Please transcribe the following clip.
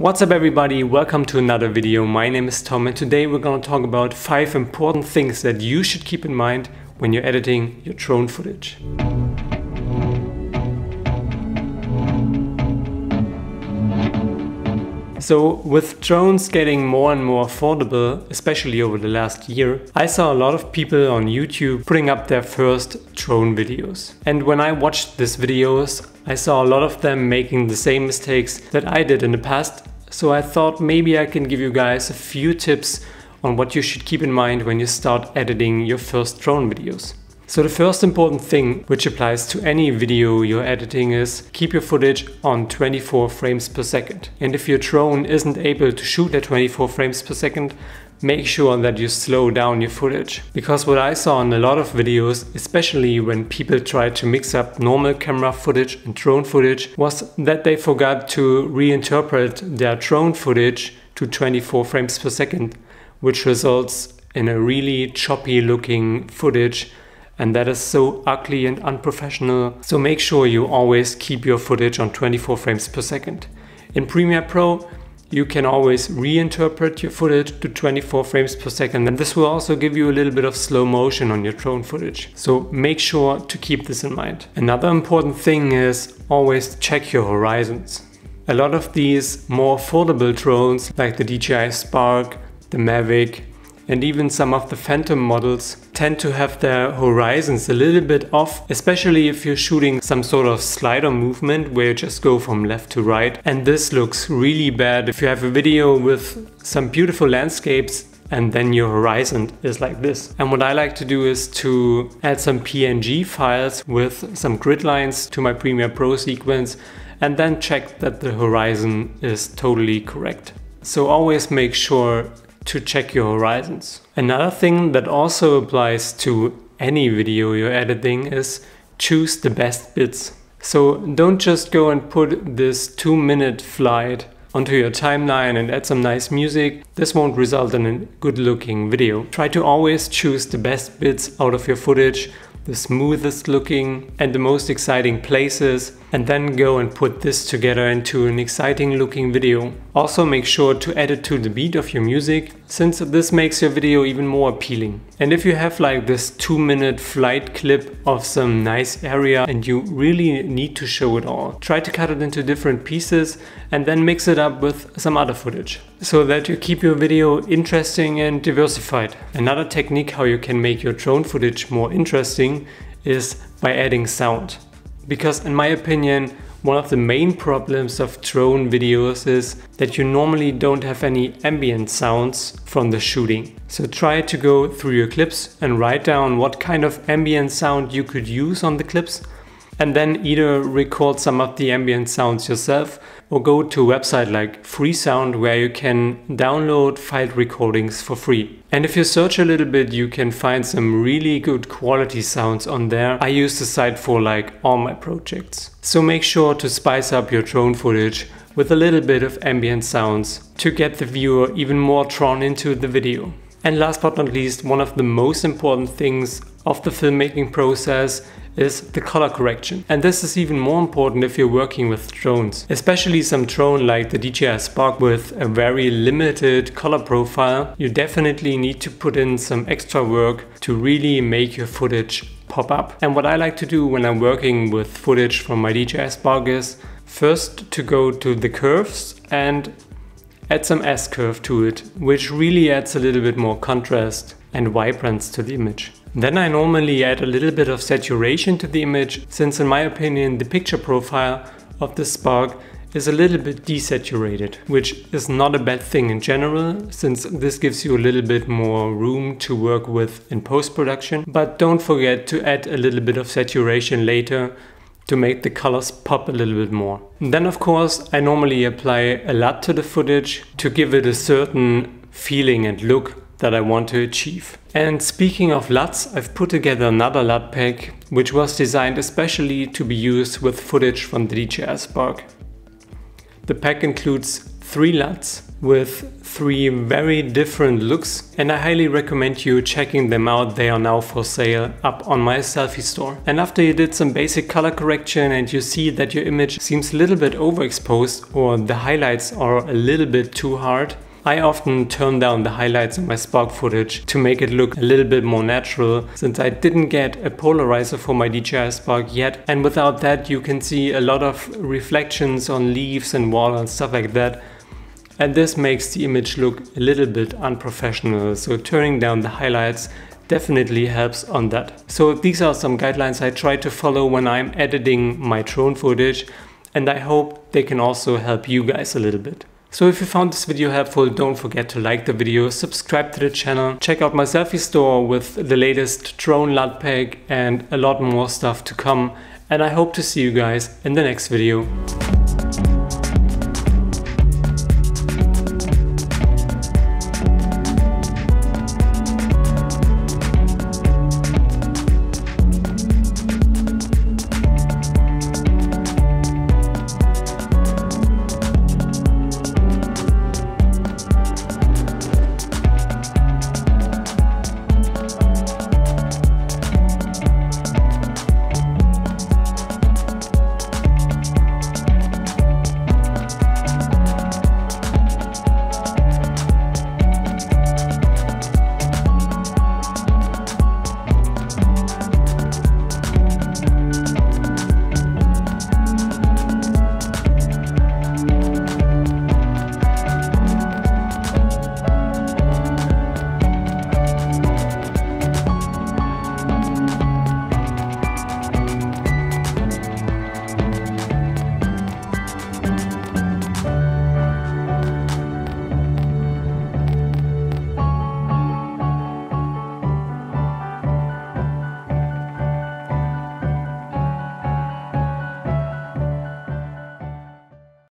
What's up everybody, welcome to another video. My name is Tom and today we're going to talk about 5 important things that you should keep in mind when you're editing your drone footage. So with drones getting more and more affordable, especially over the last year, I saw a lot of people on YouTube putting up their first drone videos. And when I watched these videos, I saw a lot of them making the same mistakes that I did in the past. So I thought maybe I can give you guys a few tips on what you should keep in mind when you start editing your first drone videos. So the first important thing, which applies to any video you're editing, is keep your footage on 24 frames per second. And if your drone isn't able to shoot at 24 frames per second, make sure that you slow down your footage. Because what I saw in a lot of videos, especially when people tried to mix up normal camera footage and drone footage, was that they forgot to reinterpret their drone footage to 24 frames per second, which results in a really choppy looking footage. And that is so ugly and unprofessional. So make sure you always keep your footage on 24 frames per second. In Premiere Pro, you can always reinterpret your footage to 24 frames per second. And this will also give you a little bit of slow motion on your drone footage. So make sure to keep this in mind. Another important thing is always check your horizons. A lot of these more affordable drones like the DJI Spark, the Mavic, and even some of the Phantom models tend to have their horizons a little bit off, especially if you're shooting some sort of slider movement where you just go from left to right. And this looks really bad if you have a video with some beautiful landscapes and then your horizon is like this. And what I like to do is to add some PNG files with some grid lines to my Premiere Pro sequence and then check that the horizon is totally correct. So always make sure to check your horizons. Another thing that also applies to any video you're editing is choose the best bits. So don't just go and put this 2-minute flight onto your timeline and add some nice music. This won't result in a good looking video. Try to always choose the best bits out of your footage, the smoothest looking and the most exciting places, and then go and put this together into an exciting looking video. Also make sure to edit to the beat of your music, since this makes your video even more appealing. And if you have like this 2-minute flight clip of some nice area and you really need to show it all, try to cut it into different pieces and then mix it up with some other footage, so that you keep your video interesting and diversified. Another technique how you can make your drone footage more interesting is by adding sound. Because in my opinion, one of the main problems of drone videos is that you normally don't have any ambient sounds from the shooting. So try to go through your clips and write down what kind of ambient sound you could use on the clips, and then either record some of the ambient sounds yourself or go to a website like Freesound where you can download file recordings for free. And if you search a little bit, you can find some really good quality sounds on there. I use the site for like all my projects. So make sure to spice up your drone footage with a little bit of ambient sounds to get the viewer even more drawn into the video. And last but not least, one of the most important things of the filmmaking process is the color correction. And this is even more important if you're working with drones, especially some drone like the DJI Spark with a very limited color profile. You definitely need to put in some extra work to really make your footage pop up. And what I like to do when I'm working with footage from my DJI Spark is first to go to the curves and add some S-curve to it, which really adds a little bit more contrast and vibrance to the image. Then I normally add a little bit of saturation to the image, since in my opinion the picture profile of the Spark is a little bit desaturated, which is not a bad thing in general, since this gives you a little bit more room to work with in post-production. But don't forget to add a little bit of saturation later to make the colors pop a little bit more. And then of course I normally apply a LUT to the footage to give it a certain feeling and look that I want to achieve. And speaking of LUTs, I've put together another LUT pack which was designed especially to be used with footage from the DJI Spark. The pack includes 3 LUTs with 3 very different looks, and I highly recommend you checking them out. They are now for sale up on my selfie store. And after you did some basic color correction and you see that your image seems a little bit overexposed or the highlights are a little bit too hard, I often turn down the highlights on my Spark footage to make it look a little bit more natural, since I didn't get a polarizer for my DJI Spark yet, and without that you can see a lot of reflections on leaves and wall and stuff like that, and this makes the image look a little bit unprofessional, so turning down the highlights definitely helps on that. So these are some guidelines I try to follow when I'm editing my drone footage, and I hope they can also help you guys a little bit. So if you found this video helpful, don't forget to like the video, subscribe to the channel, check out my selfie store with the latest drone LUT pack and a lot more stuff to come. And I hope to see you guys in the next video.